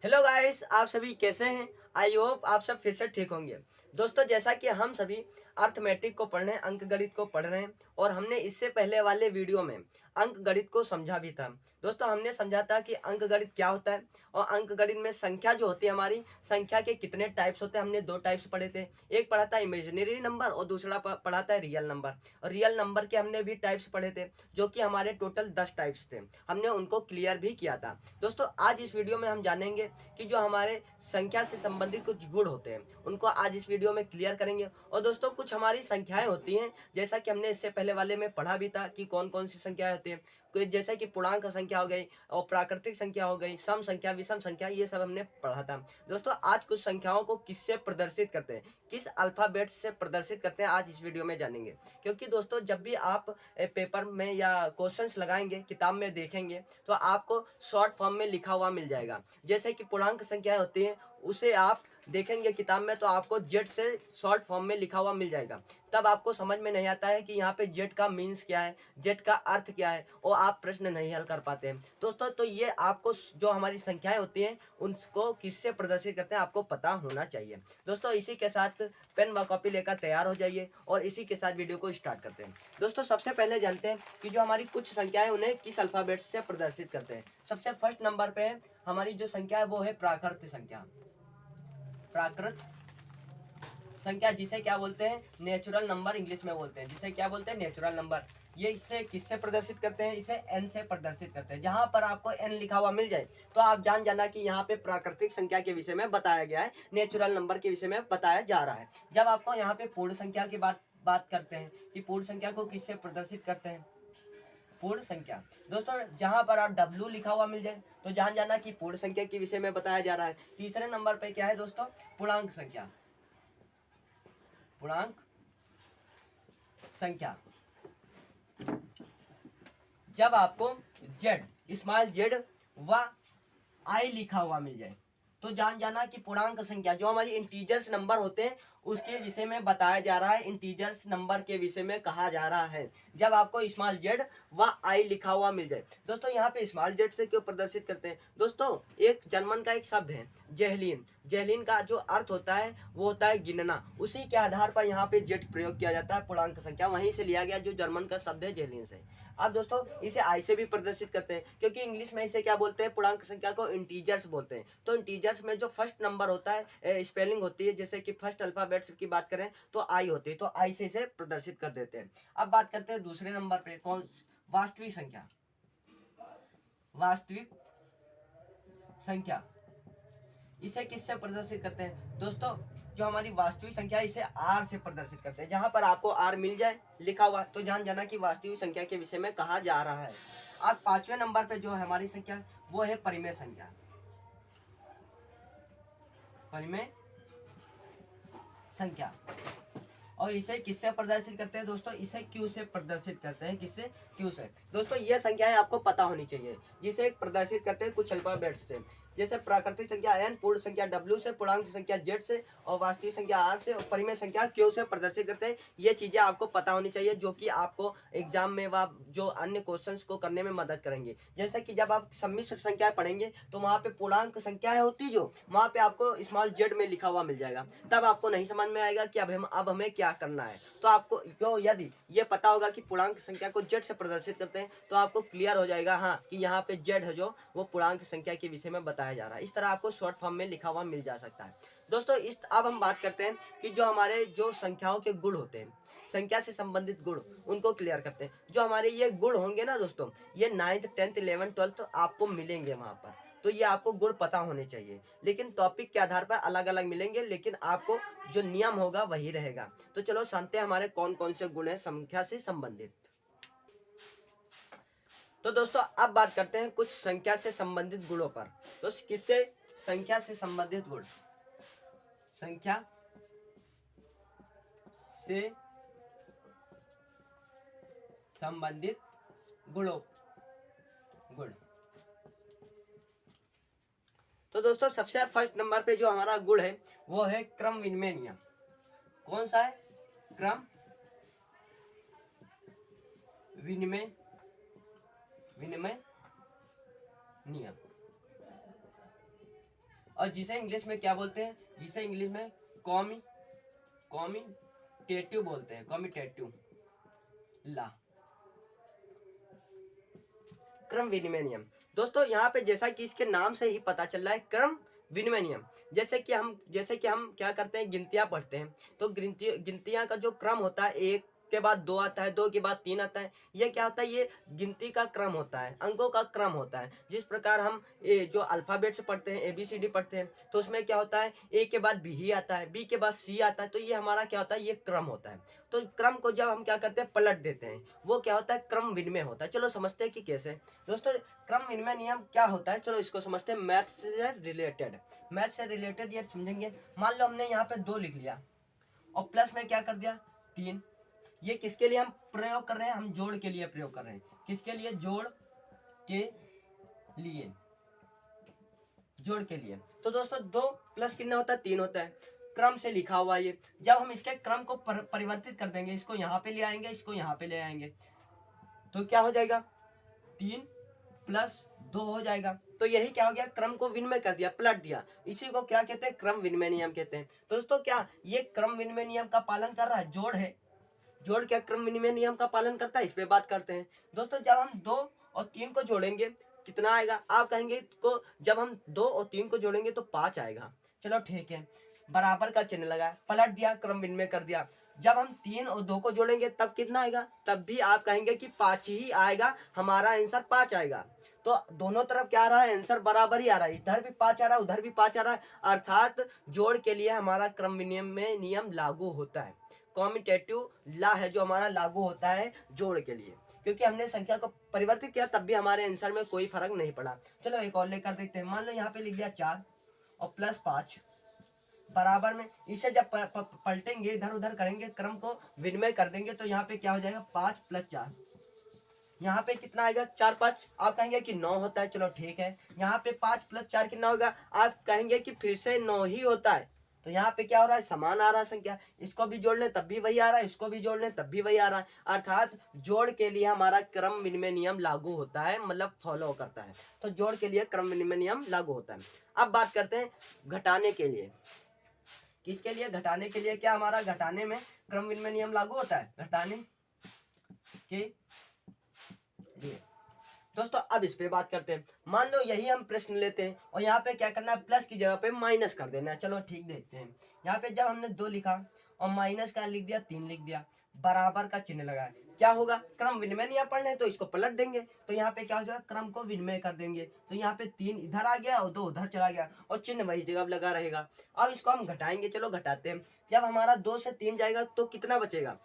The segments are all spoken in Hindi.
हेलो गाइस, आप सभी कैसे हैं। आई होप आप सब फिर से ठीक होंगे। दोस्तों, जैसा कि हम सभी अर्थमेटिक को पढ़ रहे हैं, अंक गणित को पढ़ रहे हैं और हमने इससे पहले वाले वीडियो में अंक गणित को समझा भी था। दोस्तों, हमने समझा था कि अंक गणित क्या होता है और अंक गणित में संख्या जो होती है, हमारी संख्या के कितने टाइप्स होते हैं। हमने दो टाइप्स पढ़े थे, एक पढ़ा था इमेजिनरी नंबर और दूसरा पढ़ा था रियल नंबर। और रियल नंबर के हमने भी टाइप्स पढ़े थे, जो कि हमारे टोटल 10 टाइप्स थे। हमने उनको क्लियर भी किया था। दोस्तों, आज इस वीडियो में हम जानेंगे कि जो हमारे संख्या से संबंधित कुछ गुण होते हैं, उनको आज इस वीडियो में क्लियर करेंगे। और दोस्तों, कुछ हमारी संख्याएं होती हैं, जैसा कि हमने इससे पहले वाले में पढ़ा भी था कि कौन कौन सी संख्याएं होती हैं। जैसे कि पूर्णांक संख्या हो गई और प्राकृतिक संख्या हो गई, सम संख्या, विषम संख्या, ये सब हमने पढ़ा था। दोस्तों, आज कुछ संख्याओं को किससे प्रदर्शित करते हैं, किस अल्फाबेट से प्रदर्शित करते हैं, आज इस वीडियो में जानेंगे। क्योंकि दोस्तों, जब भी आप पेपर में या क्वेश्चंस लगाएंगे, किताब में देखेंगे, तो आपको शॉर्ट फॉर्म में लिखा हुआ मिल जाएगा। जैसे कि पूर्णांक संख्याएं होती हैं, उसे आप देखेंगे किताब में, तो आपको जेड से शॉर्ट फॉर्म में लिखा हुआ मिल जाएगा। तब आपको समझ में नहीं आता है कि यहाँ पे जेड का मीन्स क्या है, जेड का अर्थ क्या है, और आप प्रश्न नहीं हल कर पाते हैं। दोस्तों, तो ये आपको जो हमारी संख्याएं होती हैं, उनको किससे प्रदर्शित करते हैं, आपको पता होना चाहिए। दोस्तों, इसी के साथ पेन व कॉपी लेकर तैयार हो जाइए और इसी के साथ वीडियो को स्टार्ट करते हैं। दोस्तों, सबसे पहले जानते हैं कि जो हमारी कुछ संख्याएं, उन्हें किस अल्फाबेट से प्रदर्शित करते हैं। सबसे फर्स्ट नंबर पे है हमारी जो संख्या है, वो है प्राकृत संख्या। प्राकृत संख्या, जिसे क्या बोलते हैं, नेचुरल नंबर इंग्लिश में बोलते हैं, जिसे क्या बोलते हैं, नेचुरल नंबर। ये इसे किससे प्रदर्शित करते हैं, इसे एन से प्रदर्शित करते हैं। जहां पर आपको एन लिखा हुआ मिल जाए, तो आप जान जाना कि यहाँ पे प्राकृतिक संख्या के विषय में बताया गया है, नेचुरल नंबर के विषय में बताया जा रहा है। जब आपको यहाँ पे पूर्ण संख्या की बात करते हैं कि पूर्ण संख्या को किससे प्रदर्शित करते हैं, पूर्ण संख्या। दोस्तों, जहां पर आप W लिखा हुआ मिल जाए, तो जान जाना कि पूर्ण संख्या के विषय में बताया जा रहा है। तीसरे नंबर पे क्या है दोस्तों, पूर्णांक संख्या। पूर्णांक संख्या, जब आपको जेड, स्मॉल जेड व आई लिखा हुआ मिल जाए, तो जान जाना कि पूर्णांक संख्या, जो हमारी इंटीजर्स नंबर होते हैं, उसके विषय में बताया जा रहा है, इंटीजर्स नंबर के विषय में कहा जा रहा है। जब आपको स्मॉल जेड व आई लिखा हुआ मिल जाए। दोस्तों, यहाँ पे स्मॉल जेड से क्यों प्रदर्शित करते हैं, दोस्तों एक जर्मन का एक शब्द है जेहलिन। जेहलिन का जो अर्थ होता है, वो होता है गिनना। उसी के आधार पर यहाँ पे जेड प्रयोग किया जाता है, पूर्णांक संख्या वहीं से लिया गया, जो जर्मन का शब्द है जेहलिन से। अब दोस्तों, इसे आई से भी प्रदर्शित करते हैं, क्योंकि इंग्लिश में इसे क्या बोलते हैं, पूर्णांक संख्या को इंटीजर्स बोलते हैं। तो इंटीजर्स में जो फर्स्ट नंबर होता है, स्पेलिंग होती है, जैसे कि फर्स्ट अल्फाबेट्स की बात करें तो आई होती है, तो आई से इसे प्रदर्शित कर देते हैं। अब बात करते हैं दूसरे नंबर पे, कौन, वास्तविक संख्या। वास्तविक संख्या, इसे किससे प्रदर्शित करते हैं दोस्तों, जो हमारी वास्तविक संख्या, इसे आर से प्रदर्शित करते हैं। जहां पर आपको आर मिल जाए लिखा हुआ, तो जान जाना कि वास्तविक संख्या के विषय में कहा जा रहा है। अब पांचवें नंबर पे जो है हमारी संख्या, वो है परिमेय संख्या। परिमेय संख्या, और इसे किससे प्रदर्शित करते हैं दोस्तों, इसे क्यू से प्रदर्शित करते हैं। किससे, क्यू से। दोस्तों, ये संख्याएं आपको पता होनी चाहिए, जिसे प्रदर्शित करते हैं कुछ अल्फाबेट्स से। जैसे प्राकृतिक संख्या एन, पूर्ण संख्या डब्ल्यू से, पूर्णांक संख्या जेड से, और वास्तविक संख्या आर से, और परिमेय संख्या क्यू से प्रदर्शित करते हैं। ये चीजें आपको पता होनी चाहिए, जो कि आपको एग्जाम में व जो अन्य क्वेश्चन को करने में मदद करेंगे। जैसे कि जब आप सम्मिश्र संख्याएं पढ़ेंगे, तो वहां पे पूर्णांक संख्या होती, जो वहां पे आपको स्मॉल जेड में लिखा हुआ मिल जाएगा। तब आपको नहीं समझ में आएगा कि अब हमें क्या करना है। तो आपको क्यों, यदि ये पता होगा कि पूर्णांक संख्या को जेड से प्रदर्शित करते हैं, तो आपको क्लियर हो जाएगा, हाँ, कि यहाँ पे जेड है, जो वो पूर्णांक संख्या के विषय में बताया जा रहा है। इस तरह आपको शॉर्ट फॉर्म में लिखा हुआ मिल जा सकता है। दोस्तों, अब हम बात करते हैं कि जो हमारे जो संख्याओं के गुण होते हैं, संख्या से संबंधित गुण, उनको क्लियर करते हैं। जो हमारे ये गुण होंगे ना दोस्तों, ये 9th 10th 11th 12th आपको मिलेंगे वहां पर। तो ये आपको गुण पता होने चाहिए, लेकिन टॉपिक के आधार पर अलग अलग मिलेंगे, लेकिन आपको जो नियम होगा वही रहेगा। तो चलो जानते हैं हमारे कौन कौन से गुण हैं संख्या से संबंधित। तो दोस्तों, अब बात करते हैं कुछ संख्या से संबंधित गुणों पर। तो किससे, संख्या से संबंधित गुण, संख्या से संबंधित गुणों, गुण। तो दोस्तों, सबसे फर्स्ट नंबर पे जो हमारा गुण है, वो है क्रम विनिमय नियम। कौन सा है, क्रम विनिमय विनिमय नियम। और जिसे इंग्लिश में क्या बोलते हैं, जिसे इंग्लिश में कॉम्यूटेटिव बोलते हैं, कॉम्यूटेटिव ला, क्रम विनिमय नियम। दोस्तों यहाँ पे जैसा कि इसके नाम से ही पता चल रहा है, क्रम विनिमय नियम। जैसे कि हम क्या करते हैं, गिनतियां पढ़ते हैं, तो गिनतियां का जो क्रम होता है, एक के बाद दो आता है, दो के बाद तीन आता है, ये क्या होता है, ये गिनती का क्रम होता है, अंकों का क्रम होता है। जिस प्रकार हम जो अल्फाबेट से पढ़ते हैं, ABCD पढ़ते हैं, तो उसमें क्या होता है, ए के बाद बी ही आता है, बी के बाद सी आता है, तो ये हमारा क्या होता है, ये क्रम होता है। तो क्रम को जब हम क्या करते हैं, पलट देते हैं, वो क्या होता है, क्रम विनिमय होता है। चलो समझते हैं कि कैसे। दोस्तों क्रम विनिमय नियम क्या होता है, चलो इसको समझते हैं। मैथ से रिलेटेड ये समझेंगे। मान लो हमने यहाँ पे 2 लिख लिया और प्लस में क्या कर दिया 3। ये किसके लिए हम प्रयोग कर रहे हैं, हम जोड़ के लिए प्रयोग कर रहे हैं। किसके लिए, जोड़ के लिए। तो दोस्तों 2 प्लस कितना होता है, 3 होता है, क्रम से लिखा हुआ ये। जब हम इसके क्रम को परिवर्तित कर देंगे, इसको यहाँ पे ले आएंगे, इसको यहाँ पे ले आएंगे, तो क्या हो जाएगा, 3 प्लस 2 हो जाएगा। तो यही क्या हो गया, क्रम को विनिमय कर दिया, पलट दिया। इसी को क्या कहते हैं, क्रम विनिमय नियम कहते हैं। दोस्तों क्या ये क्रम विनिमय नियम का पालन कर रहा है, जोड़ है, जोड़ क्या क्रम विनिमय नियम का पालन करता है, इस पे बात करते हैं। दोस्तों जब हम 2 और 3 को जोड़ेंगे कितना आएगा, आप कहेंगे को जब हम 2 और 3 को जोड़ेंगे तो 5 आएगा। चलो ठीक है, बराबर का चिन्ह लगाया, पलट दिया, क्रम विनिमय कर दिया। जब हम 3 और 2 को जोड़ेंगे तब कितना आएगा, तब भी आप कहेंगे कि 5 ही आएगा, हमारा आंसर 5 आएगा। तो दोनों तरफ क्या आ रहा है, आंसर बराबर ही आ रहा है, इधर भी 5 आ रहा है, उधर भी 5 आ रहा है, अर्थात जोड़ के लिए हमारा क्रम विनिमय नियम लागू होता है। कॉम्यूटेटिव ला है जो हमारा लागू होता है जोड़ के लिए, क्योंकि हमने संख्या को परिवर्तित किया तब भी हमारे आंसर में कोई फर्क नहीं पड़ा। चलो एक और लेकर देखते हैं। मान लो यहाँ पे लिख दिया 4 और प्लस 5 बराबर में, इसे जब पलटेंगे, इधर उधर करेंगे, क्रम को विनिमय कर देंगे, तो यहाँ पे क्या हो जाएगा, 5 प्लस 4, यहाँ पे कितना आएगा, 4 5, आप कहेंगे कि 9 होता है। चलो ठीक है, यहाँ पे 5 प्लस 4 कितना होगा, आप कहेंगे कि फिर से 9 ही होता है। तो यहाँ पे क्या हो रहा है, समान आ रहा है संख्या, इसको भी जोड़ लें तब भी वही आ रहा है, इसको भी जोड़ लें तब भी वही आ रहा है, अर्थात जोड़ के लिए हमारा क्रम विनिमय नियम लागू होता है, मतलब फॉलो करता है। तो जोड़ के लिए क्रम विनिमय नियम लागू होता है। अब बात करते हैं घटाने के लिए। किसके लिए, घटाने के लिए क्या हमारा घटाने में क्रम विनिमय नियम लागू होता है, घटाने के लिए। दोस्तों अब इस पे बात करते हैं। मान लो यही हम प्रश्न लेते हैं और यहाँ पे क्या करना है, प्लस की जगह पे माइनस कर देना है। चलो ठीक, देखते हैं। यहाँ पे जब हमने 2 लिखा और माइनस का लिख दिया, 3 लिख दिया, बराबर का चिन्ह लगाया, क्या होगा, क्रम विनिमय नियम पढ़ना है तो इसको पलट देंगे, तो यहाँ पे क्या हो जाएगा, क्रम को विनिमय कर देंगे। तो यहाँ पे 3 इधर आ गया और 2 उधर चला गया और चिन्ह वही जगह लगा रहेगा। अब इसको हम घटाएंगे, चलो घटाते हैं। जब हमारा 2 से 3 जाएगा तो कितना बचेगा,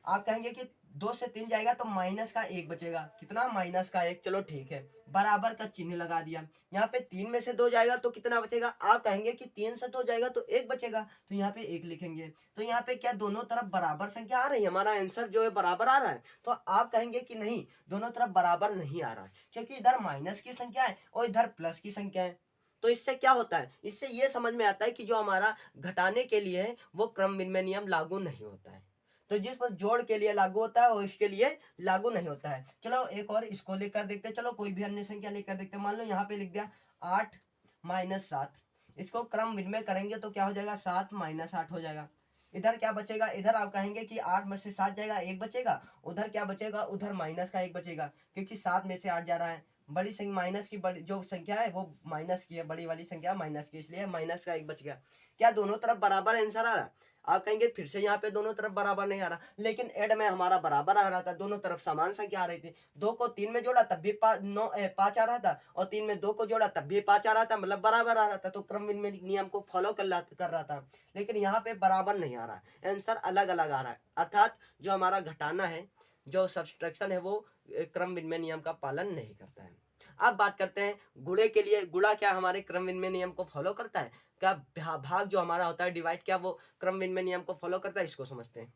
आप कहेंगे कि 2 से 3 जाएगा तो माइनस का 1 बचेगा, कितना, माइनस का 1। चलो ठीक है, बराबर का चिन्ह लगा दिया। यहाँ पे 3 में से 2 जाएगा तो कितना बचेगा, आप कहेंगे कि 3 से 2 जाएगा तो 1 बचेगा, तो यहाँ पे 1 लिखेंगे। तो यहाँ पे क्या दोनों तरफ बराबर संख्या आ रही है, हमारा आंसर जो है बराबर आ रहा है। तो आप कहेंगे कि नहीं, दोनों तरफ बराबर नहीं आ रहा है, क्योंकि इधर माइनस की संख्या है और इधर प्लस की संख्या है। तो इससे क्या होता है, इससे ये समझ में आता है कि जो हमारा घटाने के लिए है वो क्रम विनिमय नियम लागू नहीं होता है। तो जिस पर जोड़ के लिए लागू होता है और इसके लिए लागू नहीं होता है। चलो एक और इसको लेकर देखते हैं, चलो कोई भी अन्य संख्या लेकर देखते हैं। मान लो यहाँ पे लिख दिया 8 माइनस 7, इसको क्रम विनिमय करेंगे तो क्या हो जाएगा, 7 माइनस 8 हो जाएगा। इधर क्या बचेगा, इधर आप कहेंगे कि 8 में से 7 जाएगा, 1 बचेगा, उधर क्या बचेगा, उधर माइनस का 1 बचेगा, क्योंकि 7 में से 8 जा रहा है। बड़ी संख्या माइनस की, बड़ी जो संख्या है वो माइनस की है, बड़ी वाली संख्या माइनस की, इसलिए माइनस का 1 बच गया। क्या दोनों तरफ बराबर आंसर आ रहा है, आप कहेंगे फिर से यहाँ पे दोनों तरफ बराबर नहीं आ रहा, लेकिन एड में हमारा बराबर आ रहा था, दोनों तरफ समान संख्या आ रही थी। 2 को 3 में जोड़ा तब भी 5 आ रहा था और 3 में 2 को जोड़ा तब भी 5 आ रहा था, मतलब बराबर आ रहा था। तो क्रम विनिमय नियम को फॉलो कर रहा था, लेकिन यहाँ पे बराबर नहीं आ रहा, आंसर अलग अलग आ रहा है, अर्थात जो हमारा घटाना है, जो सब्सट्रैक्शन है, वो क्रम विनिमय नियम का पालन नहीं करता है। अब बात करते हैं गुणे के लिए। गुणा क्या हमारे क्रम विनिमय नियम को फॉलो करता है, क्या भाग जो हमारा होता है डिवाइड, क्या वो क्रम विनिमय नियम को फॉलो करता है, इसको समझते हैं।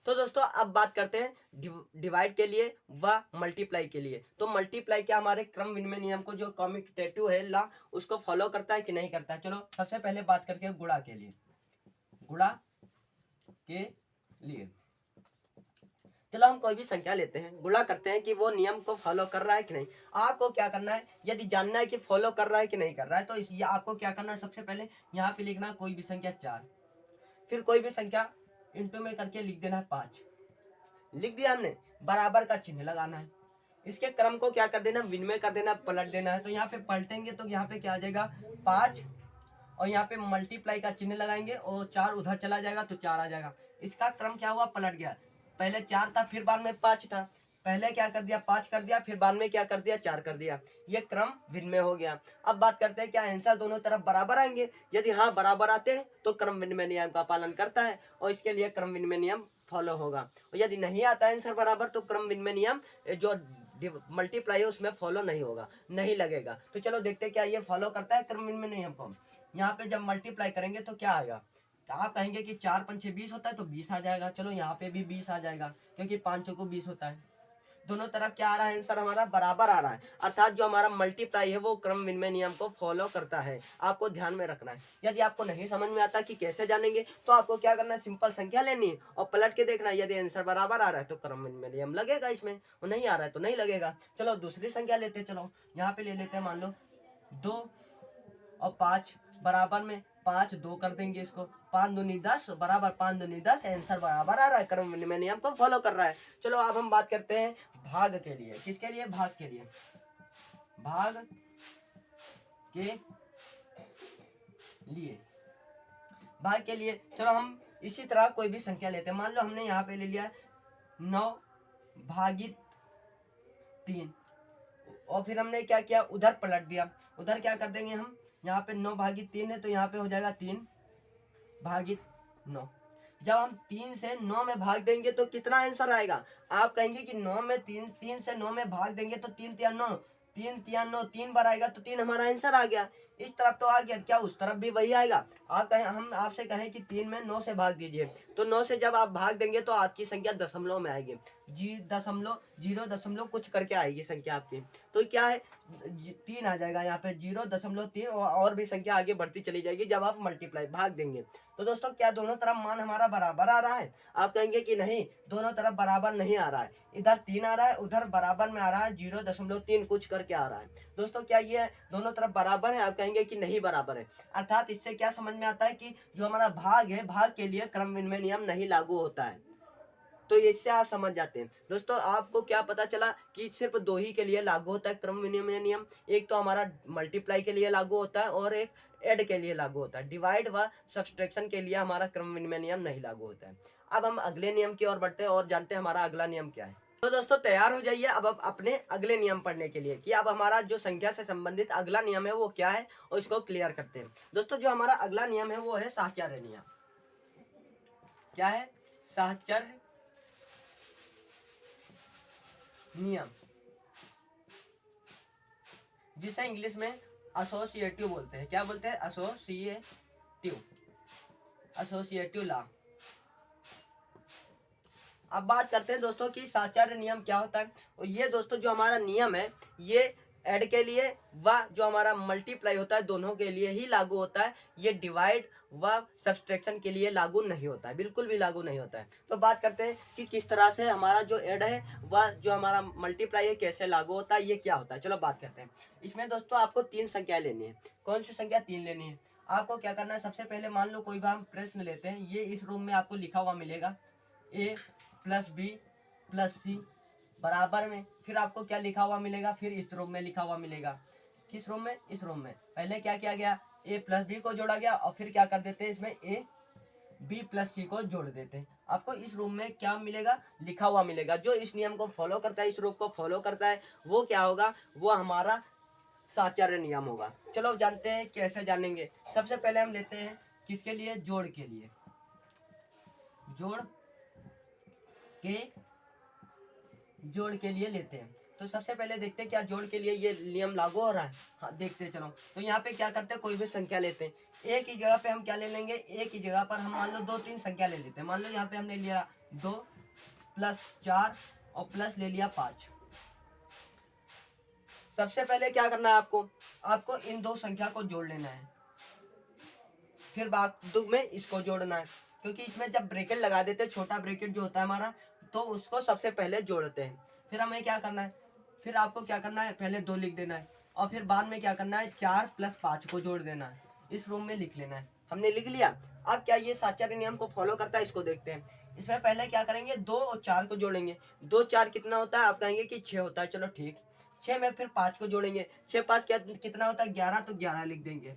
तो दोस्तों अब बात करते हैं डिवाइड के लिए व मल्टीप्लाई के लिए। तो मल्टीप्लाई क्या हमारे क्रम विनिमय नियम को, जो कम्यूटेटिव है ला, उसको फॉलो करता है कि नहीं करता है। चलो सबसे पहले बात करके गुणा के लिए। गुणा के लिए चलो हम कोई भी संख्या लेते हैं, गुणा करते हैं कि वो नियम को फॉलो कर रहा है कि नहीं। आपको क्या करना है, यदि जानना है कि फॉलो कर रहा है कि नहीं कर रहा है, तो ये आपको क्या करना है, सबसे पहले यहाँ पे लिखना कोई भी संख्या 4, फिर कोई भी संख्या इंटू में करके लिख देना है 5। लिख दिया हमने, बराबर का चिन्ह लगाना है। इसके क्रम को क्या कर देना, विनिमय कर देना, पलट देना है। तो यहाँ पे पलटेंगे तो यहाँ पे क्या आ जाएगा 5, और यहाँ पे मल्टीप्लाई का चिन्ह लगाएंगे और 4 उधर चला जाएगा तो 4 आ जाएगा। इसका क्रम क्या हुआ, पलट गया। पहले 4 था, फिर बाद में 5 था। पहले क्या कर दिया, 5 कर दिया, फिर बाद में क्या कर दिया, 4 कर दिया। ये क्रम विनिमय हो गया। अब बात करते हैं क्या आंसर दोनों तरफ बराबर आएंगे। यदि हाँ बराबर आते हैं तो क्रम विनिमय नियम का पालन करता है और इसके लिए क्रम विनिमय नियम फॉलो होगा। और यदि नहीं आता है आंसर बराबर तो क्रम विनिमय नियम जो मल्टीप्लाई है उसमें फॉलो नहीं होगा, नहीं लगेगा। तो चलो देखते हैं क्या ये फॉलो करता है क्रम विनिमय नियम को। यहाँ पे जब मल्टीप्लाई करेंगे तो क्या आएगा, आप कहेंगे कि 4 पंचे 20 होता है तो 20 आ जाएगा। चलो यहाँ पे भी 20 आ जाएगा क्योंकि 5 को 20 होता है। दोनों तरफ क्या आ रहा है, आंसर हमारा बराबर आ रहा है, अर्थात जो हमारा मल्टीप्लाई है वो क्रम विनिमय नियम को फॉलो करता है। आपको ध्यान में रखना है। यदि आपको नहीं समझ में आता कि कैसे जानेंगे तो आपको क्या करना है, सिंपल संख्या लेनी है और पलट के देखना है। यदि आंसर बराबर आ रहा है तो क्रम विनिमय नियम लगेगा इसमें, और नहीं आ रहा है तो नहीं लगेगा। चलो दूसरी संख्या लेते, चलो यहाँ पे ले लेते हैं, मान लो 2 और 5 बराबर में 5 2 कर देंगे इसको, 5 दूनी 10 बराबर 5 दूनी 10, आंसर बराबर आ रहा है, क्रम विनिमय नियम को फॉलो कर रहा है। चलो अब हम बात करते हैं भाग के लिए। किसके लिए, भाग के लिए। भाग के लिए, भाग के लिए चलो हम इसी तरह कोई भी संख्या लेते हैं। मान लो हमने यहाँ पे ले लिया 9 भागित 3, और फिर हमने क्या किया, उधर पलट दिया। उधर क्या कर देंगे हम, यहाँ पे 9 भागित 3 है तो यहाँ पे हो जाएगा 3 भागित 9। जब हम 3 से 9 में भाग देंगे तो कितना आंसर आएगा, आप कहेंगे कि 9 में 3 से 9 में भाग देंगे तो 3 तिया 9, 3 तिया 9, 3 बार आएगा तो 3 हमारा आंसर आ गया। इस तरफ तो आ गया, क्या उस तरफ भी वही आएगा। आप कहें, हम आपसे कहें कि 3 में 9 से भाग दीजिए, तो 9 से जब आप भाग देंगे तो आपकी संख्या दशमलव में आएगी, 0 कुछ करके आएगी संख्या आपकी। तो क्या है, 3 आ जाएगा यहाँ पे, 0.3, और भी संख्या आगे बढ़ती चली जाएगी जब आप मल्टीप्लाई भाग देंगे। तो दोस्तों क्या दोनों तरफ मान हमारा बराबर आ रहा है, आप कहेंगे कि नहीं दोनों तरफ बराबर नहीं आ रहा है, इधर 3 आ रहा है उधर बराबर में आ रहा है 0.3 कुछ करके आ रहा है। दोस्तों क्या ये दोनों तरफ बराबर है, आप कहेंगे कि नहीं बराबर है। अर्थात इससे क्या समझ में आता है कि जो हमारा भाग है, भाग के लिए क्रम विनिमय नियम नहीं लागू होता है। तो इससे आप समझ जाते हैं। दोस्तों आपको क्या पता चला कि सिर्फ 2 ही के लिए लागू होता है क्रम विनिमय नियम। एक तो हमारा मल्टीप्लाई के लिए लागू होता है और एक ऐड के लिए लागू होता है। डिवाइड व सब्सट्रैक्शन के लिए हमारा क्रम विनिमय नियम नहीं लागू होता है। अब हम अगले नियम की ओर बढ़ते हैं और जानते हैं हमारा अगला नियम क्या है। तो दोस्तों तैयार हो जाइए अब अपने अगले नियम पढ़ने के लिए कि अब हमारा जो संख्या से संबंधित अगला नियम है वो क्या है, और इसको क्लियर करते हैं। दोस्तों जो हमारा अगला नियम है वो है साहचर्य नियम। क्या है, साहचर्य नियम, जिसे इंग्लिश में एसोसिएटिव बोलते हैं। क्या बोलते हैं, एसोसिएटिव लॉ। अब बात करते हैं दोस्तों कि साहचर्य नियम क्या होता है। और ये दोस्तों जो हमारा नियम है ये ऐड के लिए व जो हमारा मल्टीप्लाई होता है दोनों के लिए ही लागू होता है। ये डिवाइड व सब्सट्रैक्शन के लिए लागू नहीं होता है, बिल्कुल भी लागू नहीं होता है। तो बात करते हैं कि किस तरह से हमारा जो ऐड है व जो हमारा मल्टीप्लाई है कैसे लागू होता है, ये क्या होता है। चलो बात करते हैं। इसमें दोस्तों आपको 3 संख्या लेनी है। कौन सी संख्या, 3 लेनी है। आपको क्या करना है, सबसे पहले मान लो कोई भी हम प्रश्न लेते हैं, ये इस रूम में आपको लिखा हुआ मिलेगा a + b + c बराबर में, फिर आपको क्या लिखा हुआ मिलेगा, फिर इस रूम में लिखा हुआ मिलेगा। किस रूम में, इस रूम में। पहले क्या किया गया, a + b को जोड़ा गया और फिर क्या कर देते हैं इसमें a b + c को जोड़ देते हैं। आपको इस रूम में क्या मिलेगा, लिखा हुआ मिलेगा। जो इस नियम को फॉलो करता है, इस रूप को फॉलो करता है, वो क्या होगा, वो हमारा साहचर्य नियम होगा। चलो जानते हैं कैसे जानेंगे। सबसे पहले हम लेते हैं किसके लिए, जोड़ के लिए। जोड़ के लिए लेते हैं। तो सबसे पहले देखते हैं क्या जोड़ के लिए ये नियम लागू हो रहा है। हाँ देखते हैं चलो। तो यहाँ पे क्या करते हैं, कोई भी संख्या लेते हैं। एक ही जगह पे हम क्या ले लेंगे, एक ही जगह पर हम मान लो 2-3 संख्या ले लेते हैं। मान लो यहाँ पे हमने लिया 2 + 4 और प्लस ले लिया 5। सबसे पहले क्या करना है आपको इन 2 संख्या को जोड़ लेना है, फिर बाद में इसको जोड़ना है। क्योंकि इसमें जब ब्रैकेट लगा देते हैं, छोटा ब्रैकेट जो होता है हमारा, तो उसको सबसे पहले जोड़ते हैं। फिर हमें क्या करना है, फिर आपको क्या करना है, पहले 2 लिख देना है और फिर बाद में क्या करना है, 4 + 5 को जोड़ देना है, इस रूम में लिख लेना है। हमने लिख लिया। अब क्या ये साचार्य नियम को फॉलो करता है, इसको देखते हैं। इसमें पहले क्या करेंगे, 2 और 4 को जोड़ेंगे। 2 4 कितना होता है, आप कहेंगे कि 6 होता है, चलो ठीक। 6 में फिर 5 को जोड़ेंगे, 6 5 क्या कितना होता है, 11, तो 11 लिख देंगे,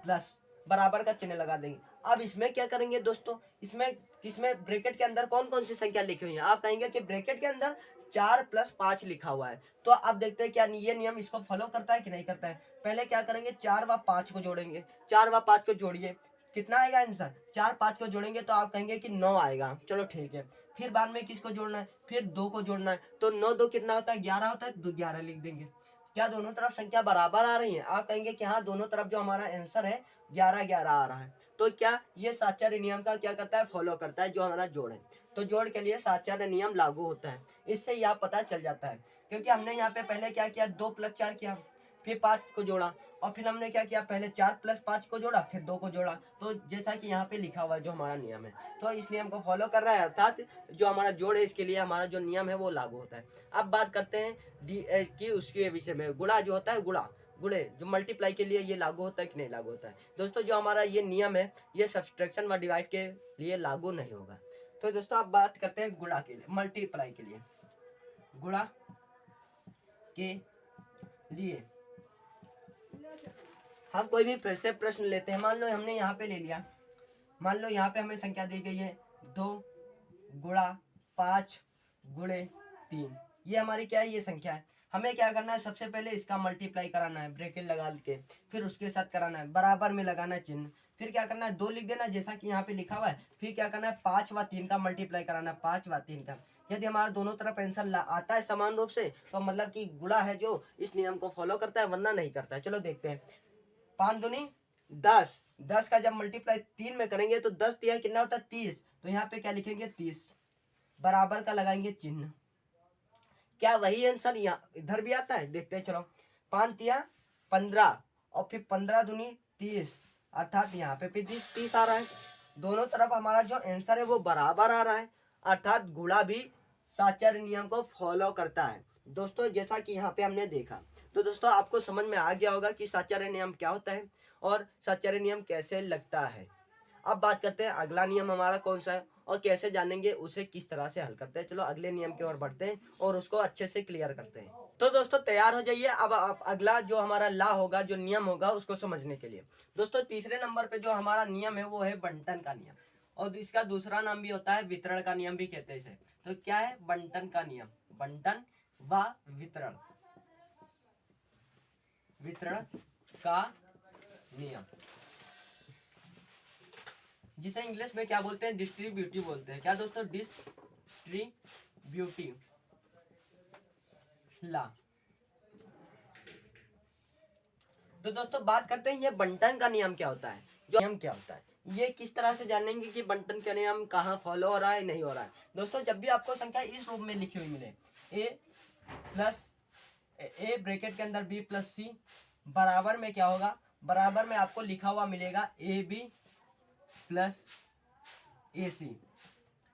प्लस बराबर का चिन्ह लगा देंगे। अब इसमें क्या करेंगे दोस्तों, इसमें ब्रैकेट के अंदर कौन कौन सी संख्या लिखी हुई है, आप कहेंगे कि ब्रैकेट के अंदर 4 + 5 लिखा हुआ है। तो अब देखते हैं क्या ये नियम इसको फॉलो करता है कि नहीं करता है। पहले क्या करेंगे, 4 व 5 को जोड़ेंगे, 4 व 5 को जोड़िए, कितना आएगा आंसर, 4 5 को जोड़ेंगे तो आप कहेंगे कि 9 आएगा, चलो ठीक है। फिर बाद में किसको जोड़ना है, फिर 2 को जोड़ना है, तो 9 2 कितना होता है, 11 होता है, 11 लिख देंगे। क्या दोनों तरफ संख्या बराबर आ रही है, आप कहेंगे कि हाँ, दोनों तरफ जो हमारा आंसर है 11 11 आ रहा है। तो क्या ये साचार्य नियम का क्या करता है, फॉलो करता है, जो हमारा जोड़ है। तो जोड़ के लिए साचार्य नियम लागू होता है, इससे यह पता चल जाता है। क्योंकि हमने यहाँ पे पहले क्या किया, 2 + 4 किया, फिर 5 को जोड़ा, और फिर हमने क्या किया, पहले 4 + 5 को जोड़ा, फिर 2 को जोड़ा। तो जैसा कि यहाँ पे लिखा हुआ है जो हमारा नियम है, तो इस नियम को फॉलो कर रहा है, अर्थात जो हमारा जोड़ है इसके लिए हमारा जो नियम है वो लागू होता है। अब बात करते हैं कि उसके विषय में, गुणा जो होता है, गुणे जो मल्टीप्लाई के लिए ये लागू होता है कि नहीं लागू होता है। दोस्तों जो हमारा ये नियम है, ये सब्सट्रैक्शन व डिवाइड के लिए लागू नहीं होगा। तो दोस्तों अब बात करते हैं गुणा के लिए, मल्टीप्लाई के लिए। गुणा के लिए हम कोई भी फिर से प्रश्न लेते हैं। मान लो हमने यहाँ पे ले लिया, मान लो यहाँ पे हमें संख्या दी गई है 2 गुणा 5 गुणे 3, ये हमारी क्या है, ये संख्या है। हमें क्या करना है, सबसे पहले इसका मल्टीप्लाई कराना है ब्रैकेट लगा के, फिर उसके साथ कराना है, बराबर में लगाना है चिन्ह, फिर क्या करना है, 2 लिख देना जैसा कि यहाँ पे लिखा हुआ है। फिर क्या करना है, 5 व 3 का मल्टीप्लाई कराना है, 5 व 3 का। यदि हमारा दोनों तरफ आंसर आता है समान रूप से, तो मतलब कि गुणा है जो इस नियम को फॉलो करता है, वरना नहीं करता है। चलो देखते हैं। 5 दूनी 10, 10 का जब मल्टीप्लाई 3 में करेंगे तो 10 तिया कितना होता है, 30। तो यहाँ पे क्या लिखेंगे, 30, बराबर का लगाएंगे चिन्ह। क्या वही आंसर यहाँ इधर भी आता है, देखते हैं चलो। 5 तिया 15, और फिर 15 दूनी 30, अर्थात यहाँ पे 30 आ रहा है। दोनों तरफ हमारा जो आंसर है वो बराबर आ रहा है, अर्थात गुणा भी साचार्य नियम को फॉलो करता है। दोस्तों जैसा कि यहाँ पे हमने देखा, तो दोस्तों आपको समझ में आ गया होगा कि साचार्य नियम क्या होता है और साचार्य नियम कैसे लगता है। अब बात करते हैं अगला नियम हमारा कौन सा है और कैसे जानेंगे उसे, किस तरह से हल करते हैं। चलो अगले नियम की ओर बढ़ते हैं और उसको अच्छे से क्लियर करते हैं। तो दोस्तों तैयार हो जाइए, अब आप अगला जो हमारा ला होगा, जो नियम होगा, उसको समझने के लिए। दोस्तों तीसरे नंबर पे जो हमारा नियम है वो है बंटन का नियम, और इसका दूसरा नाम भी होता है वितरण का नियम भी कहते हैं इसे। तो क्या है, बंटन का नियम, बंटन व वितरण, वितरण का नियम, जिसे इंग्लिश में क्या बोलते हैं, डिस्ट्रीब्यूटिव बोलते हैं। क्या दोस्तों, डिस्ट्रीब्यूटिव ला। तो दोस्तों बात करते हैं ये बंटन का नियम क्या होता है, जो नियम क्या होता है, ये किस तरह से जानेंगे कि बंटन का नियम कहाँ फॉलो हो रहा है, नहीं हो रहा है। दोस्तों जब भी आपको संख्या इस रूप में लिखी हुई मिले, ए ब्रैकेट के अंदर बी प्लस सी, बराबर में क्या होगा, बराबर में आपको लिखा हुआ मिलेगा ए बी प्लस ए सी,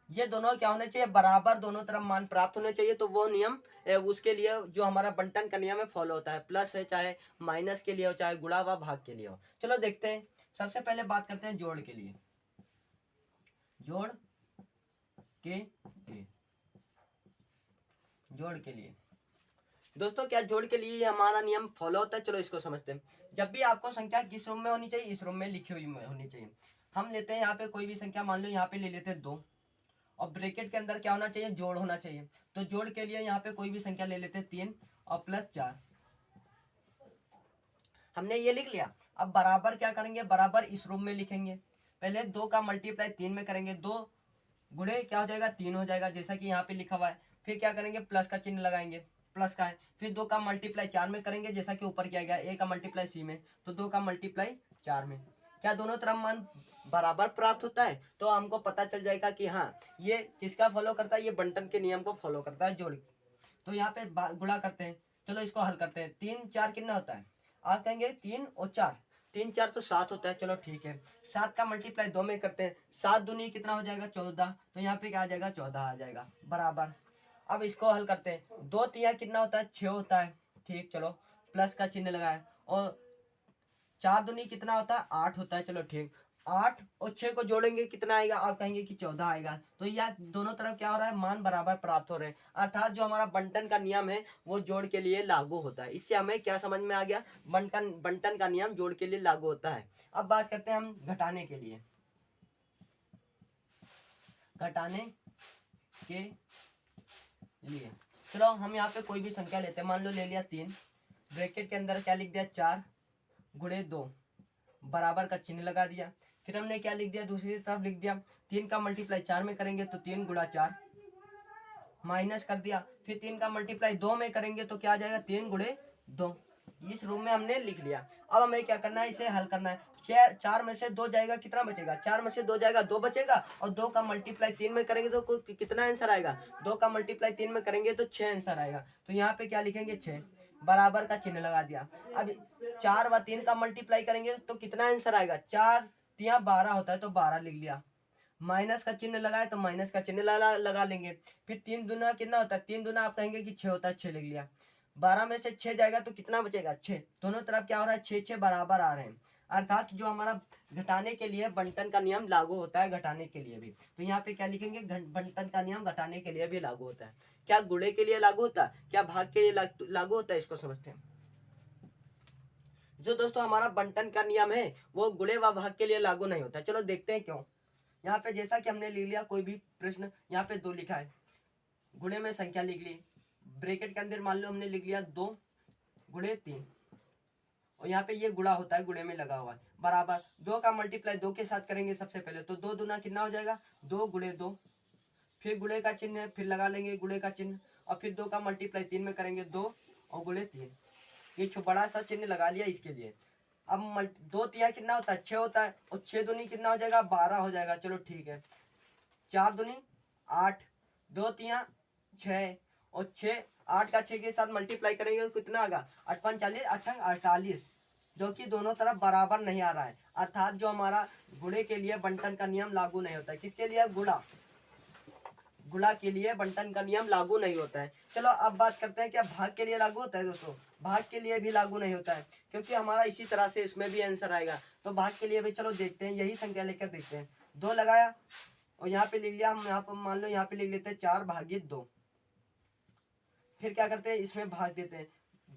ये दोनों क्या होने चाहिए, बराबर दोनों तरफ मान प्राप्त होने चाहिए। तो वो नियम उसके लिए जो हमारा बंटन का नियम है फॉलो होता है, प्लस है चाहे माइनस के लिए हो, चाहे गुणा व भाग के लिए हो। चलो देखते हैं, सबसे पहले बात करते हैं जोड़ के लिए, जोड़ के लिए, जोड़ के लिए। दोस्तों क्या जोड़ के लिए हमारा नियम फॉलो होता है, चलो इसको समझते हैं। जब भी आपको संख्या किस रूम में होनी चाहिए, इस रूम में लिखी हुई होनी चाहिए। हम लेते हैं यहाँ पे कोई भी संख्या, मान लो यहाँ पे ले लेते हैं 2, और ब्रैकेट के अंदर क्या होना चाहिए, जोड़ होना चाहिए। तो जोड़ के लिए यहाँ पे कोई भी संख्या ले लेते हैं 3 और प्लस 4, हमने ये लिख लिया। अब बराबर क्या करेंगे, बराबर इस रूम में लिखेंगे। पहले 2 का मल्टीप्लाई 3 में करेंगे, 2 गुणे क्या हो जाएगा, 3 हो जाएगा, जैसा कि यहाँ पे लिखा हुआ है। फिर क्या करेंगे, प्लस का चिन्ह लगाएंगे, प्लस का है। फिर 2 का मल्टीप्लाई 4 में करेंगे, जैसा कि ऊपर किया गया, ए का मल्टीप्लाई सी में, तो 2 का मल्टीप्लाई 4 में। क्या दोनों तरफ मान बराबर प्राप्त होता है, तो हमको पता चल जाएगा कि हाँ ये किसका फॉलो करता है, ये बंटन के नियम को फॉलो करता है, जोड़। तो यहाँ पे गुणा करते हैं, चलो इसको हल करते हैं। 3 4 कितना होता है, आप कहेंगे 3 और 4, 3 4 तो 7 होता है, चलो ठीक है। 7 का मल्टीप्लाई 2 में करते हैं, 7 दूनी कितना हो जाएगा 14, तो यहाँ पे क्या आ जाएगा 14 आ जाएगा बराबर। अब इसको हल करते हैं, 2 तिया कितना होता है 6 होता है, ठीक, चलो प्लस का चिन्ह लगाए। और 4 दूनी कितना होता है 8 होता है, चलो ठीक। 8 और 6 को जोड़ेंगे कितना आएगा, आप कहेंगे कि 14 आएगा। तो यह दोनों तरफ क्या हो रहा है, मान बराबर प्राप्त हो रहे हैं, अर्थात जो हमारा बंटन का नियम है वो जोड़ के लिए लागू होता है। इससे हमें क्या समझ में आ गया, बंटन का नियम जोड़ के लिए लागू होता है। अब बात करते हैं हम घटाने के लिए। घटाने के लिए चलो हम यहाँ पे कोई भी संख्या लेते हैं, मान लो ले लिया 3, ब्रैकेट के अंदर क्या लिख दिया 4 गुणे 2, बराबर का चिन्ह लगा दिया। फिर हमने क्या लिख दिया, दूसरी तरफ लिख दिया 3 का मल्टीप्लाई 4 में करेंगे तो 3 गुणा 4, माइनस कर दिया। फिर 3 का मल्टीप्लाई 2 में करेंगे तो क्या आ जाएगा 3 गुणे 2। इस रूप में हमने लिख लिया। अब हमें क्या करना है, इसे हल करना है। 4 में से 2 जाएगा, कितना बचेगा, 4 में से 2 जाएगा 2 बचेगा, और 2 का मल्टीप्लाई 3 में करेंगे तो कितना आंसर आएगा, 2 का मल्टीप्लाई 3 में करेंगे तो 6 आंसर आएगा। तो यहाँ पे क्या लिखेंगे 6, बराबर का चिन्ह लगा दिया। अब 4 व 3 का मल्टीप्लाई करेंगे तो कितना आंसर आएगा, 4 तिया 12 होता है तो 12 लिख लिया। माइनस का चिन्ह लगाए तो माइनस का चिन्ह लगा लेंगे। फिर 3 दूना कितना होता है, 3 दूना आप कहेंगे कि 6 होता है, 6 लिख लिया। 12 में से 6 जाएगा तो कितना बचेगा 6, दोनों तरफ क्या हो रहा है 6 6 बराबर आ रहे हैं, अर्थात जो हमारा घटाने के लिए बंटन का नियम लागू होता है, घटाने के लिए भी। तो यहाँ पे क्या लिखेंगे, बंटन का नियम घटाने के लिए भी लागू होता है। क्या गुणे के लिए लागू होता है, क्या भाग के लिए लागू होता है, इसको समझते हैं। जो दोस्तों हमारा बंटन का नियम है वो गुणे व भाग के लिए लागू नहीं होता है। चलो देखते हैं क्यों। यहाँ पे जैसा कि हमने लिख लिया कोई भी प्रश्न, यहाँ पे 2 लिखा है, गुणे में संख्या लिख ली, ब्रैकेट के अंदर मान लो हमने लिख लिया 2 गुणे 3, और यहाँ पे ये गुणा होता है, गुणे में लगा हुआ है, बराबर 2 का मल्टीप्लाई 2 के साथ करेंगे सबसे पहले, तो 2 दूना कितना हो जाएगा 2 गुणे 2, फिर गुणे का चिन्ह है, फिर लगा लेंगे गुणे का चिन्ह, और फिर 2 का मल्टीप्लाई 3 में करेंगे 2 और गुणे 3, ये बड़ा सा चिन्ह लगा लिया इसके लिए। अब 2 तिया कितना होता है 6 होता है, और 6 दूनी कितना हो जाएगा 12 हो जाएगा, चलो ठीक है। 4 दूनी 8, 2 तिया 6, और 6 8 का 6 के साथ मल्टीप्लाई करेंगे तो कितना आएगा 8 5 40 अच्छा 48, जो कि दोनों तरफ बराबर नहीं आ रहा है, अर्थात जो हमारा गुणे के लिए बंटन का नियम लागू नहीं होता है। किसके लिए, गुणा के लिए बंटन का नियम लागू नहीं होता है। चलो अब बात करते हैं क्या भाग के लिए लागू होता है। दोस्तों भाग के लिए भी लागू नहीं होता है, क्योंकि हमारा इसी तरह से इसमें भी आंसर आएगा। तो भाग के लिए भी चलो देखते हैं, यही संख्या लेकर देखते हैं। 2 लगाया और यहाँ पे लिख लिया हम, यहाँ पर मान लो यहाँ पे लिख लेते हैं 4 भागित 2। फिर क्या करते हैं, इसमें भाग देते हैं,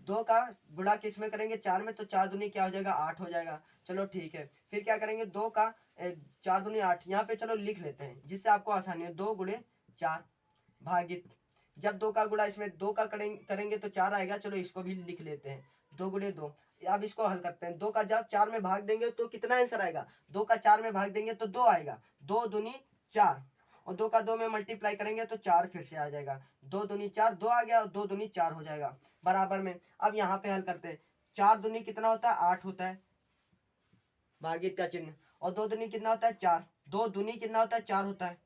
2 का गुणा किस में करेंगे 4 में, तो 4 दूनी क्या हो जाएगा 8 हो जाएगा, चलो ठीक है। फिर क्या करेंगे 2 का 4 दूनी 8, यहाँ पे चलो लिख लेते हैं जिससे आपको आसानी हो, 2 गुणे 4 भागित, जब 2 का गुणा इसमें 2 का करेंगे तो 4 आएगा, चलो इसको भी लिख लेते हैं 2 गुणे 2। अब इसको हल करते हैं, 2 का जब 4 में भाग देंगे तो कितना आंसर आएगा, 2 का 4 में भाग देंगे तो 2 आएगा, 2 दूनी 4, और 2 का 2 में मल्टीप्लाई करेंगे तो 4 फिर से आ जाएगा, 2 दूनी 4 2 आ गया, और 2 दूनी 4 हो जाएगा बराबर में। अब यहाँ पे हल करते हैं, 4 दूनी कितना होता है 8 होता है, भागित का चिन्ह, और 2 दूनी कितना होता है 4, 2 दूनी कितना होता है 4 होता है।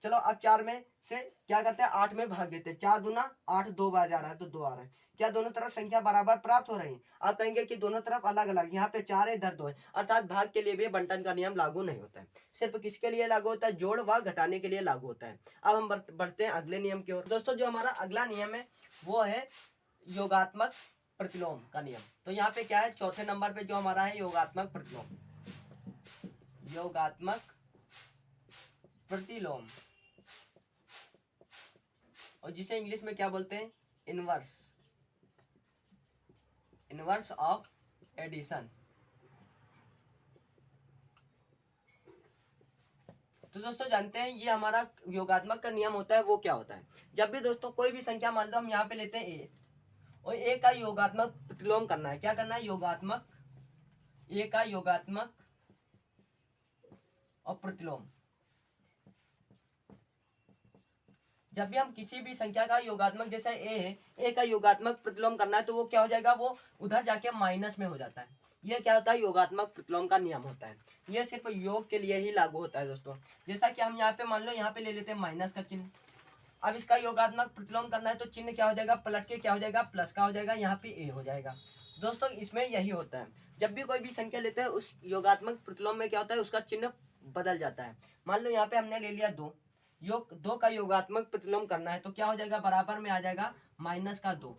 चलो अब 4 में से क्या करते हैं 8 में भाग देते हैं, 4 दूना 8 2 बार जा रहा है तो 2 आ रहा है, क्या दोनों तरफ संख्या बराबर प्राप्त हो रही है। आप कहेंगे कि दोनों तरफ अलग अलग, यहाँ पे 4 है इधर 2 है, अर्थात भाग के लिए भी बंटन का नियम लागू नहीं होता है, सिर्फ किसके लिए लागू होता है, जोड़ व घटाने के लिए लागू होता है। अब हम बढ़ते हैं अगले नियम की ओर। दोस्तों जो हमारा अगला नियम है वो है योगात्मक प्रतिलोम का नियम। तो यहाँ पे क्या है, चौथे नंबर पे जो हमारा है योगात्मक प्रतिलोम, योगात्मक प्रतिलोम, और जिसे इंग्लिश में क्या बोलते हैं, इनवर्स, इनवर्स ऑफ एडिशन। तो दोस्तों जानते हैं ये हमारा योगात्मक का नियम होता है, वो क्या होता है, जब भी दोस्तों कोई भी संख्या मान लो हम यहाँ पे लेते हैं ए, और ए का योगात्मक प्रतिलोम करना है, क्या करना है, योगात्मक, ए का योगात्मक और प्रतिलोम। जब भी हम किसी भी संख्या का योगात्मक, जैसे ए है, ए का योगात्मक प्रतिलोम करना है तो वो क्या हो जाएगा, वो उधर जाके माइनस में हो जाता है। ये क्या होता है, योगात्मक प्रतिलोम का नियम होता है। ये सिर्फ योग के लिए ही लागू होता है दोस्तों। जैसा कि हम यहाँ पे मान लो यहाँ पे ले लेते हैं माइनस का चिन्ह, अब इसका योगात्मक प्रतिलोम करना है तो चिन्ह क्या हो जाएगा, पलट के क्या हो जाएगा, प्लस का हो जाएगा, यहाँ पे ए हो जाएगा। दोस्तों इसमें यही होता है, जब भी कोई भी संख्या लेते हैं उस योगात्मक प्रतिलोम में क्या होता है, उसका चिन्ह बदल जाता है। मान लो यहाँ पे हमने ले लिया 2, योग 2 का योगात्मक प्रतिलोम करना है तो क्या हो जाएगा, बराबर में आ जाएगा -2।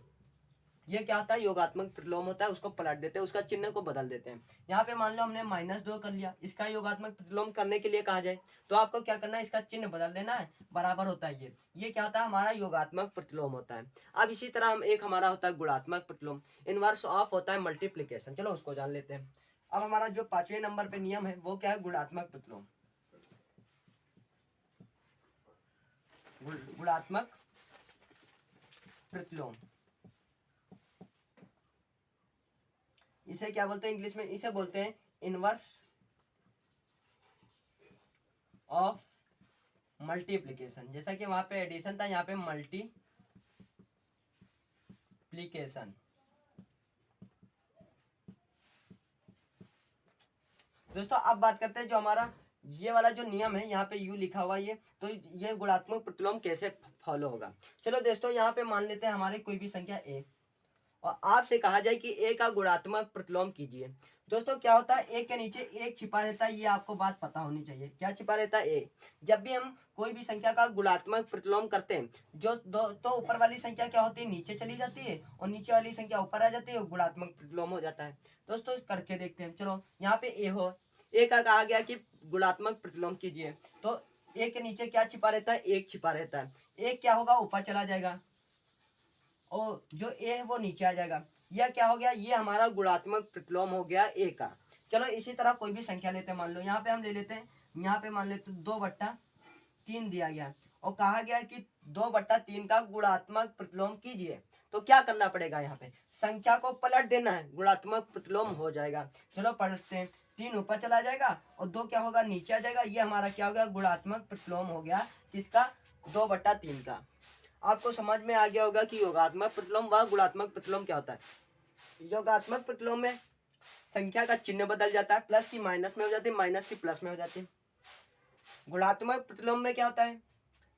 ये क्या होता है, योगात्मक प्रतिलोम होता है, उसको पलट देते हैं, उसका चिन्ह को बदल देते हैं। यहाँ पे मान लो हमने -2 कर लिया, इसका योगात्मक प्रतिलोम करने के लिए कहा जाए तो आपको क्या करना है, इसका चिन्ह बदल देना है, बराबर होता है ये क्या होता है, हमारा योगात्मक प्रतिलोम होता है। अब इसी तरह हम एक हमारा होता है गुणात्मक प्रतिलोम, इनवर्स ऑफ होता है मल्टीप्लीकेशन। चलो उसको जान लेते हैं। अब हमारा जो 5वें नंबर पे नियम है वो क्या है, गुणात्मक प्रतिलोम। गुणात्मक प्रतिलोम, इसे क्या बोलते हैं इंग्लिश में, इसे बोलते हैं इनवर्स ऑफ मल्टीप्लिकेशन। जैसा कि वहां पे एडिशन था, यहाँ पे मल्टीप्लिकेशन। दोस्तों अब बात करते हैं जो हमारा ये वाला जो नियम है, यहाँ पे यू लिखा हुआ ये, तो ये गुणात्मक प्रतिलोम कैसे फॉलो होगा। चलो दोस्तों यहाँ पे मान लेते हैं हमारे कोई भी संख्या ए, और आपसे कहा जाए कि ए का गुणात्मक प्रतिलोम कीजिए। दोस्तों क्या होता है, ए के नीचे एक छिपा रहता है, ये आपको बात पता होनी चाहिए। क्या छिपा रहता है, ए। जब भी हम कोई भी संख्या का गुणात्मक प्रतिलोम करते हैं, जो तो ऊपर वाली संख्या क्या होती है, नीचे चली जाती है, और नीचे वाली संख्या ऊपर आ जाती है, गुणात्मक प्रतिलोम हो जाता है। दोस्तों करके देखते हैं। चलो यहाँ पे ए हो, ए का कहा गया कि गुणात्मक प्रतिलोम कीजिए, तो ए के नीचे क्या छिपा रहता है, एक छिपा रहता है। एक क्या होगा, ऊपर चला जाएगा, और जो ए है वो नीचे आ जाएगा। यह क्या हो गया, ये हमारा गुणात्मक प्रतिलोम हो गया ए का। चलो इसी तरह कोई भी संख्या लेते हैं, मान लो यहाँ पे हम ले लेते हैं, यहाँ पे मान लेते 2/3 दिया गया, और कहा गया कि 2/3 का गुणात्मक प्रतिलोम कीजिए। तो क्या करना पड़ेगा, यहाँ पे संख्या को पलट देना है, गुणात्मक प्रतिलोम हो जाएगा। चलो पलटते हैं, 3 ऊपर चला जाएगा और 2 क्या होगा, नीचे आ जाएगा। ये हमारा क्या हो गया, गुणात्मक प्रतिलोम हो गया किसका, 2/3 का। आपको समझ में आ गया होगा कि योगात्मक प्रतिलोम व गुणात्मक प्रतिलोम क्या होता है। योगात्मक प्रतिलोम में संख्या का चिन्ह बदल जाता है, प्लस की माइनस में हो जाती है, माइनस की प्लस में हो जाती है। गुणात्मक प्रतिलोम में क्या होता है,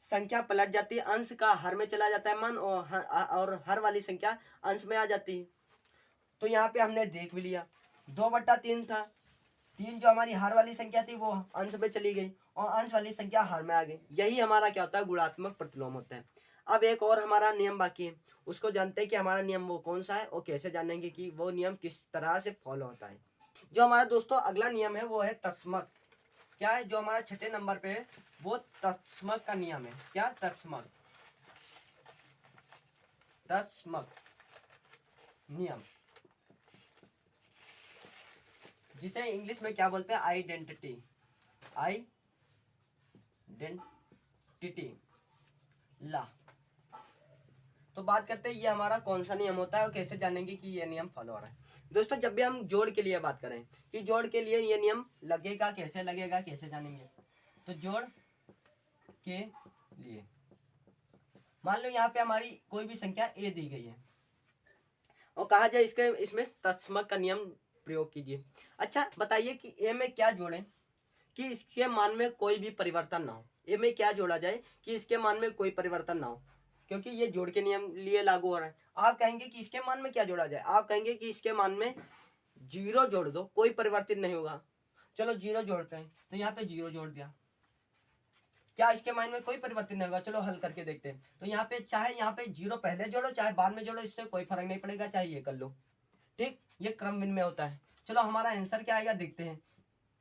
संख्या पलट जाती है, अंश का हर में चला जाता है मान, और हर वाली संख्या अंश में आ जाती है। तो यहाँ पे हमने देख भी लिया, 2/3 था, 3 जो हमारी हर वाली संख्या थी वो अंश में चली गई, और अंश वाली संख्या हर में आ गई। यही हमारा क्या होता है, गुणात्मक प्रतिलोम होता है। अब एक और हमारा नियम बाकी है, उसको जानते हैं कि हमारा नियम वो कौन सा है, और कैसे जानेंगे कि वो नियम किस तरह से फॉलो होता है। जो हमारा दोस्तों अगला नियम है वो है तस्मक। क्या है, जो हमारा 6ठे नंबर पे है वो तस्मक का नियम है। क्या, तस्मक, तस्मक नियम, जिसे इंग्लिश में क्या बोलते हैं, आइडेंटिटी, आइडेंटिटी ला। तो बात करते हैं ये हमारा कौन सा नियम होता है और कैसे जानेंगे कि ये नियम फॉलो हो रहा है। दोस्तों जब भी हम जोड़ के लिए बात करें कि जोड़ के लिए ये नियम लगेगा, कैसे लगेगा, कैसे जानेंगे। तो जोड़ के लिए मान लो यहाँ पे हमारी कोई भी संख्या ए दी गई है, और कहा जाए इसमें तस्मक का नियम प्रयोग कीजिए। अच्छा बताइए कि ए में क्या जोड़ें कि इसके मान में कोई भी परिवर्तन ना हो। ए में क्या जोड़ा जाए कि इसके मान में कोई परिवर्तन ना हो, क्योंकि ये जोड़ के नियम लिए लागू हो रहा है। आप कहेंगे कि इसके मान में क्या जोड़ा जाए, आप कहेंगे कि इसके मान में 0 जोड़ दो, कोई परिवर्तन नहीं होगा। चलो 0 जोड़ते हैं, तो यहाँ पे 0 जोड़ दिया, क्या इसके मान में कोई परिवर्तन नहीं होगा। चलो हल करके देखते हैं। तो यहाँ पे चाहे यहाँ पे 0 पहले जोड़ो चाहे बाद में जोड़ो, इससे कोई फर्क नहीं पड़ेगा, चाहे ये कर लो, ठीक। ये क्रम भिन्न में होता है। चलो हमारा आंसर क्या आएगा देखते हैं।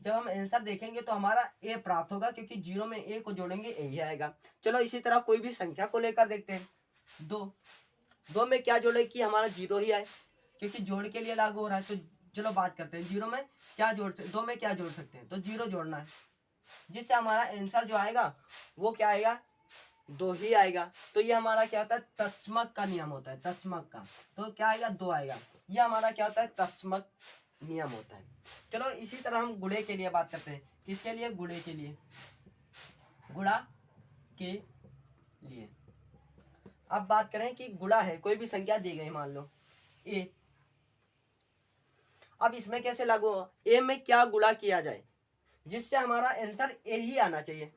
जब हम आंसर देखेंगे तो हमारा ए प्राप्त होगा, क्योंकि 0 में ए को जोड़ेंगे ए ही आएगा। चलो इसी तरह कोई भी संख्या को लेकर देखते हैं। 2 में क्या जोड़े कि हमारा 0 ही आए, क्योंकि जोड़ के लिए लागू हो रहा है। तो चलो बात करते हैं 0 में क्या जोड़ सकते, 2 में क्या जोड़ सकते हैं, तो 0 जोड़ना है, जिससे हमारा आंसर जो आएगा वो क्या आएगा, 2 ही आएगा। तो ये हमारा क्या होता है, तस्मक का नियम होता है, तस्मक का। तो क्या आएगा, 2 आएगा। ये हमारा क्या होता है, तस्मक नियम होता है। चलो इसी तरह हम गुणे के लिए बात करते हैं। किसके लिए, गुणे के लिए, गुणा के लिए। अब बात करें कि गुणा है, कोई भी संख्या दी गई, मान लो ए। अब इसमें कैसे लागू होगा, ए में क्या गुणा किया जाए जिससे हमारा आंसर ए ही आना चाहिए।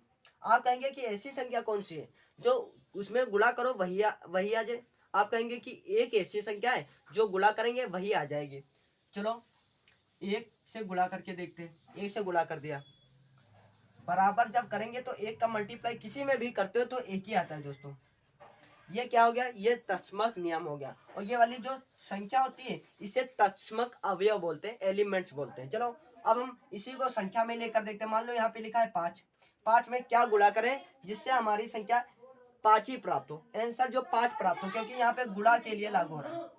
आप कहेंगे कि ऐसी संख्या कौन सी है जो उसमें गुणा करो वही आ जाए। आप कहेंगे कि एक ऐसी संख्या है जो गुणा करेंगे वही आ जाएगी। चलो एक से गुणा करके देखते हैं। एक से गुणा कर दिया, बराबर जब करेंगे तो एक का मल्टीप्लाई किसी में भी करते हो तो एक ही आता है दोस्तों। ये क्या हो गया, ये तत्समक नियम हो गया। और ये वाली जो संख्या होती है इसे तत्समक अवयव बोलते हैं, एलिमेंट्स बोलते हैं। चलो अब हम इसी को संख्या में लेकर देखते हैं। मान लो यहाँ पे लिखा है 5, 5 में क्या गुणा करें जिससे हमारी संख्या 5 ही प्राप्त हो। आंसर जो 5 प्राप्त हो, क्योंकि यहाँ पे गुणा के लिए लागू हो रहा है,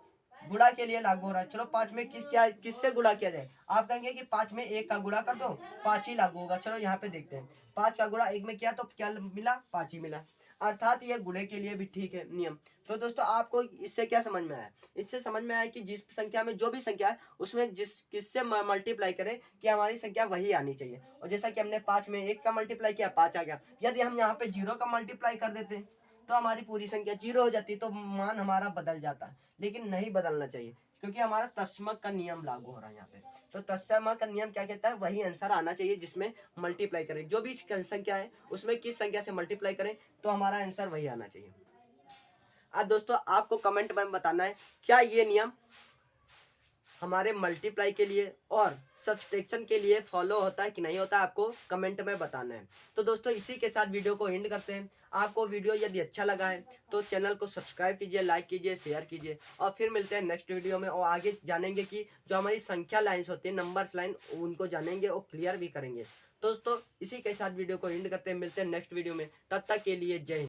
गुणा के लिए लागू हो रहा है। चलो 5 में किससे गुणा किया जाए। आप कहेंगे कि 5 में 1 का गुणा कर दो, 5 ही लागू होगा। चलो यहाँ पे देखते हैं, 5 का गुणा 1 में किया तो क्या मिला, 5 ही मिला। अर्थात ये गुणे के लिए भी ठीक है नियम। तो दोस्तों आपको इससे क्या समझ में आया, इससे समझ में आया कि जिस संख्या में जो भी संख्या है उसमें किससे मल्टीप्लाई करें कि हमारी संख्या वही आनी चाहिए। और जैसा कि हमने 5 में 1 का मल्टीप्लाई किया, 5 आ गया। यदि हम यहाँ पे 0 का मल्टीप्लाई कर देते तो हमारी पूरी संख्या 0 हो जाती, तो मान हमारा बदल जाता। लेकिन नहीं बदलना चाहिए, क्योंकि हमारा तस्मक का नियम लागू हो रहा है यहाँ पे। तो तस्मक का नियम क्या कहता है, वही आंसर आना चाहिए जिसमें मल्टीप्लाई करें। जो भी संख्या है उसमें किस संख्या से मल्टीप्लाई करें तो हमारा आंसर वही आना चाहिए। अब दोस्तों आपको कमेंट में बताना है क्या ये नियम हमारे मल्टीप्लाई के लिए और सब्सट्रैक्शन के लिए फॉलो होता है कि नहीं होता, आपको कमेंट में बताना है। तो दोस्तों इसी के साथ वीडियो को एंड करते हैं। आपको वीडियो यदि अच्छा लगा है तो चैनल को सब्सक्राइब कीजिए, लाइक कीजिए, शेयर कीजिए। और फिर मिलते हैं नेक्स्ट वीडियो में, और आगे जानेंगे कि जो हमारी संख्या लाइन्स होती है, नंबर्स लाइन, उनको जानेंगे और क्लियर भी करेंगे। दोस्तों इसी के साथ वीडियो को एंड करते हैं, मिलते हैं नेक्स्ट वीडियो में। तब तक के लिए जय हिंद।